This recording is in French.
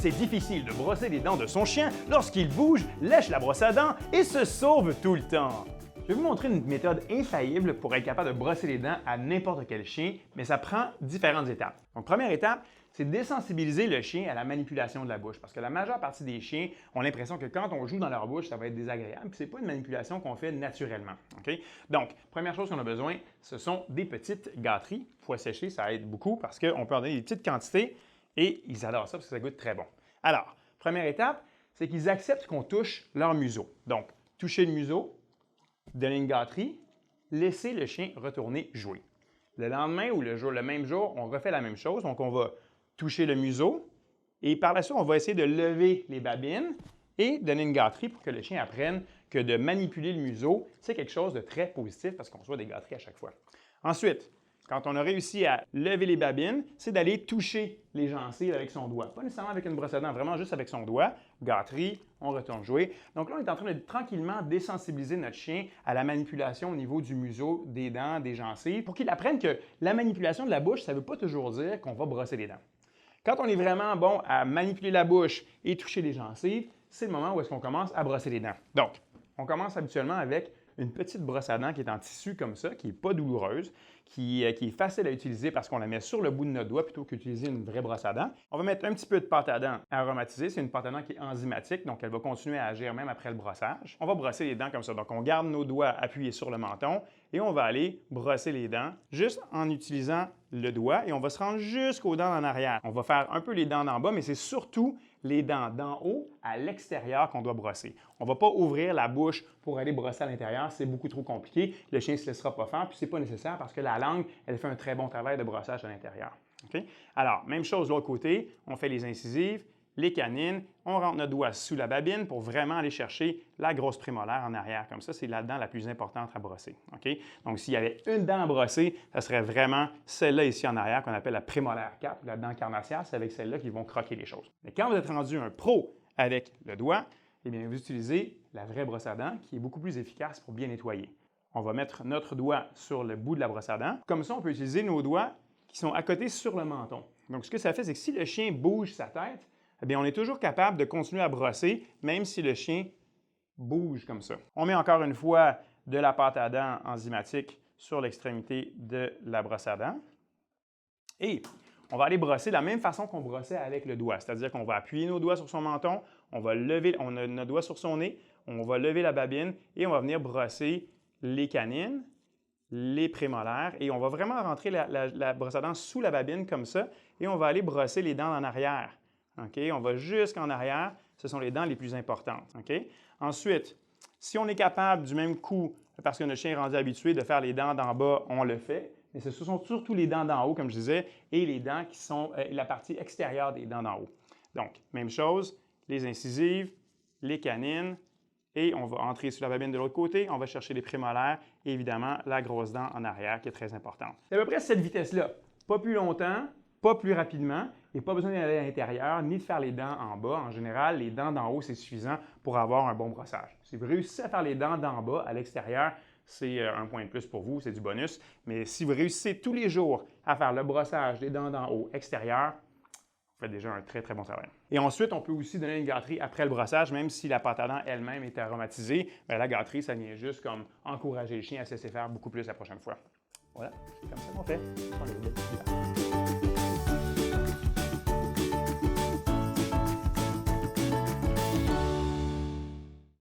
c'est difficile de brosser les dents de son chien lorsqu'il bouge, lèche la brosse à dents et se sauve tout le temps. Je vais vous montrer une méthode infaillible pour être capable de brosser les dents à n'importe quel chien, mais ça prend différentes étapes. Donc, première étape, c'est désensibiliser le chien à la manipulation de la bouche. Parce que la majeure partie des chiens ont l'impression que quand on joue dans leur bouche, ça va être désagréable. Ce n'est pas une manipulation qu'on fait naturellement. Okay? Donc, première chose qu'on a besoin, ce sont des petites gâteries. Pois séché, ça aide beaucoup parce qu'on peut en donner des petites quantités et ils adorent ça parce que ça goûte très bon. Alors, première étape, c'est qu'ils acceptent qu'on touche leur museau. Donc, toucher le museau, donner une gâterie, laisser le chien retourner jouer. Le lendemain ou le même jour, on refait la même chose. Donc, on va toucher le museau et par la suite, on va essayer de lever les babines et donner une gâterie pour que le chien apprenne que de manipuler le museau, c'est quelque chose de très positif parce qu'on reçoit des gâteries à chaque fois. Ensuite, quand on a réussi à lever les babines, c'est d'aller toucher les gencives avec son doigt. Pas nécessairement avec une brosse à dents, vraiment juste avec son doigt. Gâterie, on retourne jouer. Donc là, on est en train de tranquillement désensibiliser notre chien à la manipulation au niveau du museau, des dents, des gencives, pour qu'il apprenne que la manipulation de la bouche, ça ne veut pas toujours dire qu'on va brosser les dents. Quand on est vraiment bon à manipuler la bouche et toucher les gencives, c'est le moment où est-ce qu'on commence à brosser les dents. Donc, on commence habituellement avec une petite brosse à dents qui est en tissu comme ça, qui n'est pas douloureuse, qui est facile à utiliser parce qu'on la met sur le bout de notre doigt plutôt qu'utiliser une vraie brosse à dents. On va mettre un petit peu de pâte à dents aromatisée. C'est une pâte à dents qui est enzymatique, donc elle va continuer à agir même après le brossage. On va brosser les dents comme ça. Donc, on garde nos doigts appuyés sur le menton et on va aller brosser les dents juste en utilisant le doigt et on va se rendre jusqu'aux dents en arrière. On va faire un peu les dents d'en bas, mais c'est surtout les dents d'en haut à l'extérieur qu'on doit brosser. On ne va pas ouvrir la bouche pour aller brosser à l'intérieur, c'est beaucoup trop compliqué. Le chien ne se laissera pas faire, puis ce n'est pas nécessaire parce que la langue, elle fait un très bon travail de brossage à l'intérieur. Okay? Alors, même chose de l'autre côté, on fait les incisives, les canines, on rentre notre doigt sous la babine pour vraiment aller chercher la grosse prémolaire en arrière. Comme ça, c'est la dent la plus importante à brosser. Okay? Donc, s'il y avait une dent à brosser, ça serait vraiment celle-là ici en arrière qu'on appelle la prémolaire 4, la dent carnassière. C'est avec celle-là qu'ils vont croquer les choses. Mais quand vous êtes rendu un pro avec le doigt, eh bien, vous utilisez la vraie brosse à dents qui est beaucoup plus efficace pour bien nettoyer. On va mettre notre doigt sur le bout de la brosse à dents. Comme ça, on peut utiliser nos doigts qui sont à côté sur le menton. Donc, ce que ça fait, c'est que si le chien bouge sa tête, eh bien, on est toujours capable de continuer à brosser, même si le chien bouge comme ça. On met encore une fois de la pâte à dents enzymatique sur l'extrémité de la brosse à dents. Et on va aller brosser de la même façon qu'on brossait avec le doigt, c'est-à-dire qu'on va appuyer nos doigts sur son menton, on va lever, on a notre doigt sur son nez, on va lever la babine et on va venir brosser les canines, les prémolaires et on va vraiment rentrer la brosse à dents sous la babine comme ça et on va aller brosser les dents en arrière. Okay? On va jusqu'en arrière, ce sont les dents les plus importantes. Okay? Ensuite, si on est capable du même coup, parce que notre chien est rendu habitué de faire les dents d'en bas, on le fait, mais ce sont surtout les dents d'en haut, comme je disais, et les dents qui sont la partie extérieure des dents d'en haut. Donc, même chose, les incisives, les canines, et on va entrer sur la babine de l'autre côté, on va chercher les prémolaires et évidemment la grosse dent en arrière qui est très importante. C'est à peu près cette vitesse-là. Pas plus longtemps, pas plus rapidement et pas besoin d'aller à l'intérieur ni de faire les dents en bas. En général, les dents d'en haut, c'est suffisant pour avoir un bon brossage. Si vous réussissez à faire les dents d'en bas à l'extérieur, c'est un point de plus pour vous, c'est du bonus. Mais si vous réussissez tous les jours à faire le brossage des dents d'en haut extérieur, vous faites déjà un très, très bon travail. Et ensuite, on peut aussi donner une gâterie après le brossage, même si la pâte à dents elle-même est aromatisée. Bien, la gâterie, ça vient juste comme encourager le chien à se laisser faire beaucoup plus la prochaine fois. Voilà, c'est comme ça qu'on fait.